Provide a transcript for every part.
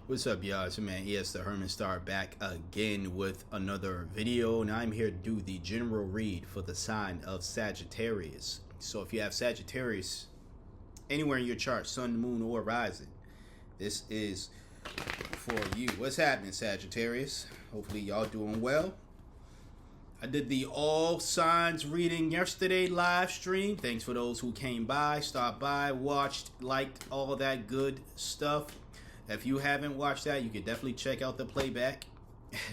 What's up, y'all? It's your man ES the Herman Star back again with another video, and I'm here to do the general read for the sign of Sagittarius. So if you have Sagittarius anywhere in your chart, sun, moon, or rising, this is for you. What's happening, Sagittarius? Hopefully y'all doing well. I did the all signs reading yesterday live stream. Thanks for those who came by, stopped by, watched, liked, all that good stuff. If you haven't watched that, you can definitely check out the playback.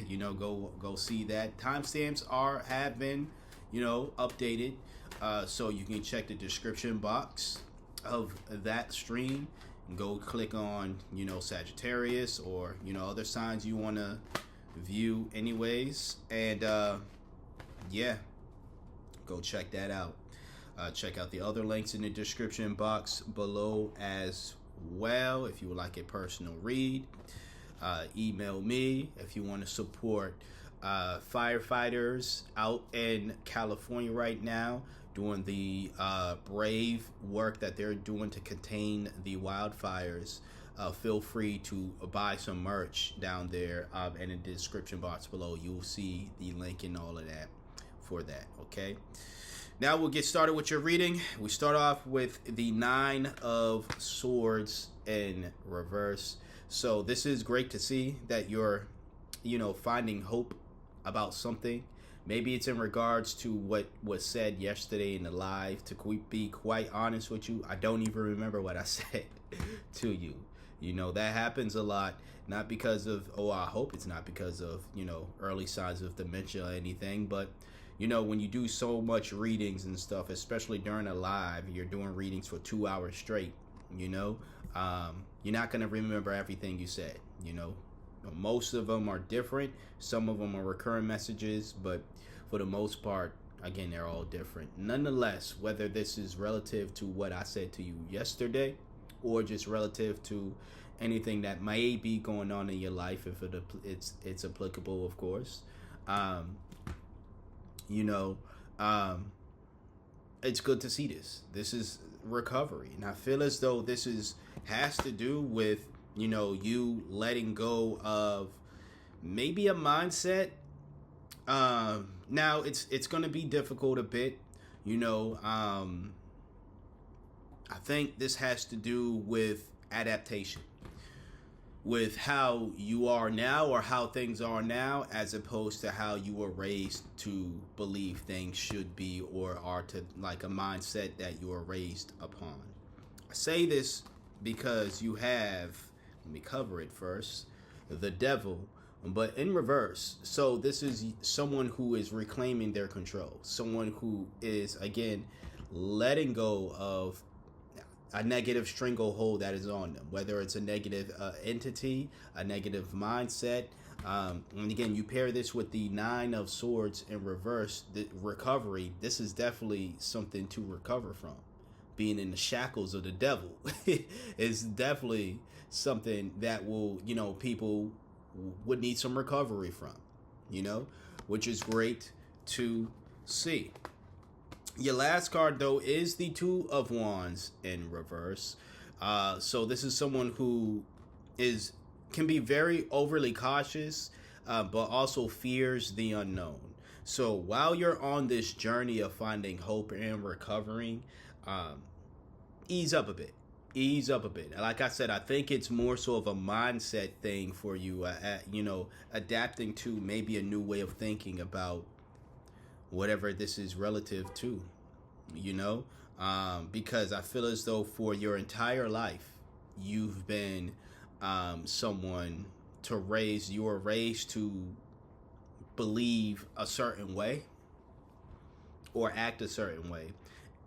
Go see that. Timestamps have been, updated. So you can check the description box of that stream and go click on, Sagittarius or, other signs you want to view anyways. And yeah, go check that out. Check out the other links in the description box below as well. If you would like a personal read, email me. If you want to support firefighters out in California right now doing the brave work that they're doing to contain the wildfires, feel free to buy some merch down there in the description box below. You'll see the link and all of that for that. Okay, now we'll get started with your reading. We start off with the 9 of Swords in reverse. So this is great to see that you're, finding hope about something. Maybe it's in regards to what was said yesterday in the live. To be quite honest with you, I don't even remember what I said to you. That happens a lot. Not because of, I hope it's not because of, early signs of dementia or anything, but when you do so much readings and stuff, especially during a live, you're doing readings for 2 hours straight, you're not going to remember everything you said, Most of them are different. Some of them are recurring messages, but for the most part, again, they're all different. Nonetheless, whether this is relative to what I said to you yesterday or just relative to anything that may be going on in your life, if it's applicable, of course, it's good to see this. This is recovery, and I feel as though this has to do with you letting go of maybe a mindset. Now it's going to be difficult a bit. I think this has to do with adaptation, with how you are now or how things are now, as opposed to how you were raised to believe things should be or are, to like a mindset that you were raised upon. I say this because you have, let me cover it first, the devil, but in reverse. So this is someone who is reclaiming their control, someone who is, again, letting go of a negative stranglehold that is on them, whether it's a negative entity, a negative mindset. And again, you pair this with the 9 of Swords in reverse, the recovery. This is definitely something to recover from. Being in the shackles of the devil is definitely something that will, people would need some recovery from, which is great to see. Your last card, though, is the 2 of Wands in reverse. So this is someone who can be very overly cautious, but also fears the unknown. So while you're on this journey of finding hope and recovering, ease up a bit. Ease up a bit. Like I said, I think it's more so of a mindset thing for you, adapting to maybe a new way of thinking about whatever this is relative to, because I feel as though for your entire life, you've been someone you were raised to believe a certain way or act a certain way.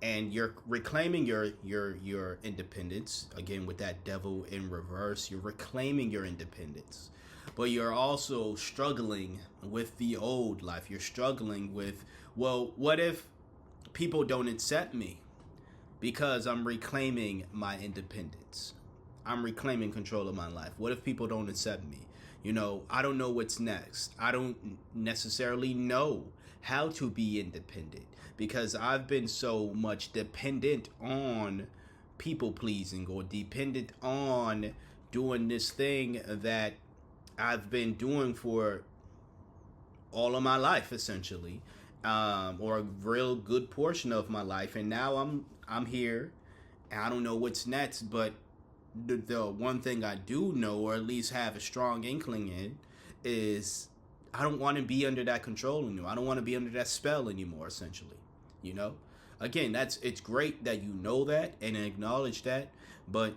And you're reclaiming your independence, again, with that devil in reverse. You're reclaiming your independence. But you're also struggling with the old life. You're struggling with, well, what if people don't accept me? Because I'm reclaiming my independence. I'm reclaiming control of my life. What if people don't accept me? I don't know what's next. I don't necessarily know how to be independent because I've been so much dependent on people pleasing or dependent on doing this thing that I've been doing for all of my life, essentially, or a real good portion of my life, and now I'm here, and I don't know what's next. But the one thing I do know, or at least have a strong inkling in, is I don't want to be under that control anymore. I don't want to be under that spell anymore, essentially. You know, again, it's great that you know that and acknowledge that, but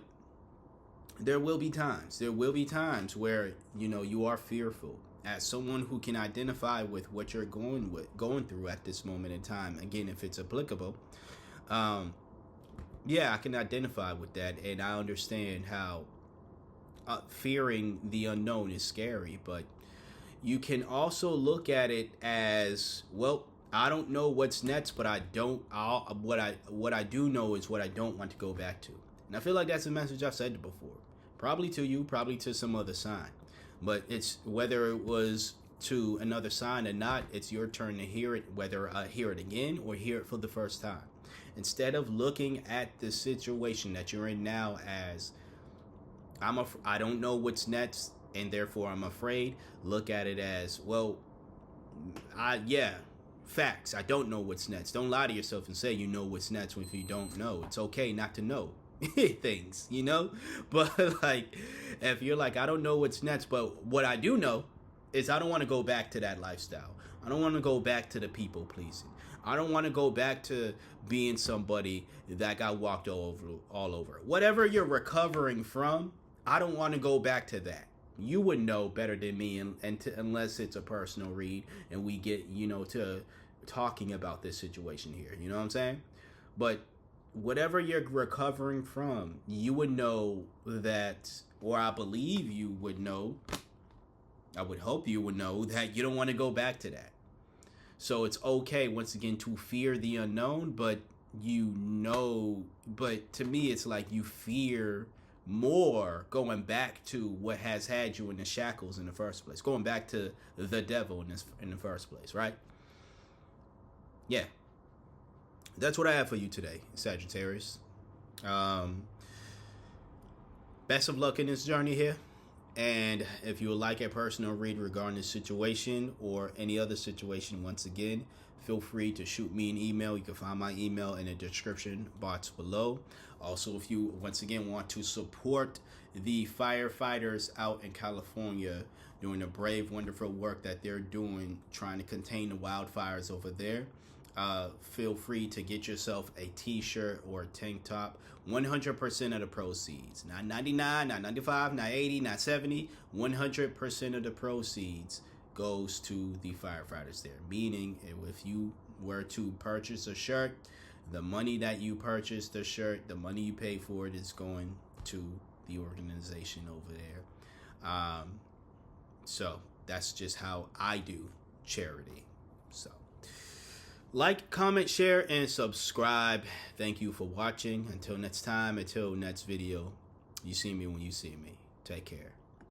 there will be times. There will be times where you are fearful. As someone who can identify with what you're going through at this moment in time, again, if it's applicable, yeah, I can identify with that, and I understand how fearing the unknown is scary. But you can also look at it as, well, I don't know what's next, but what I do know is what I don't want to go back to. And I feel like that's a message I've said before, probably to you, probably to some other sign. But it's whether it was to another sign or not, it's your turn to hear it, whether I hear it again or hear it for the first time. Instead of looking at the situation that you're in now as, I don't know what's next, and therefore I'm afraid, look at it as, well, facts. I don't know what's next. Don't lie to yourself and say you know what's next if you don't know. It's okay not to know things, but like, if you're like, I don't know what's next, but what I do know is I don't want to go back to that lifestyle. I don't want to go back to the people pleasing. I don't want to go back to being somebody that got walked all over. Whatever you're recovering from, I don't want to go back to that. You would know better than me, unless it's a personal read and we get to talking about this situation here. You know what I'm saying? But whatever you're recovering from, you would know that, or I believe you would know, I would hope you would know that you don't want to go back to that. So it's okay, once again, to fear the unknown, but but to me, it's like you fear more going back to what has had you in the shackles in the first place, going back to the devil in the first place, right? Yeah. That's what I have for you today, Sagittarius. Best of luck in this journey here. And if you would like a personal read regarding this situation or any other situation, once again, feel free to shoot me an email. You can find my email in the description box below. Also, if you, once again, want to support the firefighters out in California doing the brave, wonderful work that they're doing, trying to contain the wildfires over there, feel free to get yourself a t-shirt or a tank top. 100% of the proceeds, not 99, not 95, not 80, not 70, 100% of the proceeds goes to the firefighters there. Meaning, if you were to purchase a shirt, the money that you purchased the shirt, the money you pay for it, is going to the organization over there. So that's just how I do charity. So like, comment, share, and subscribe. Thank you for watching. Until next time, until next video, you see me when you see me. Take care.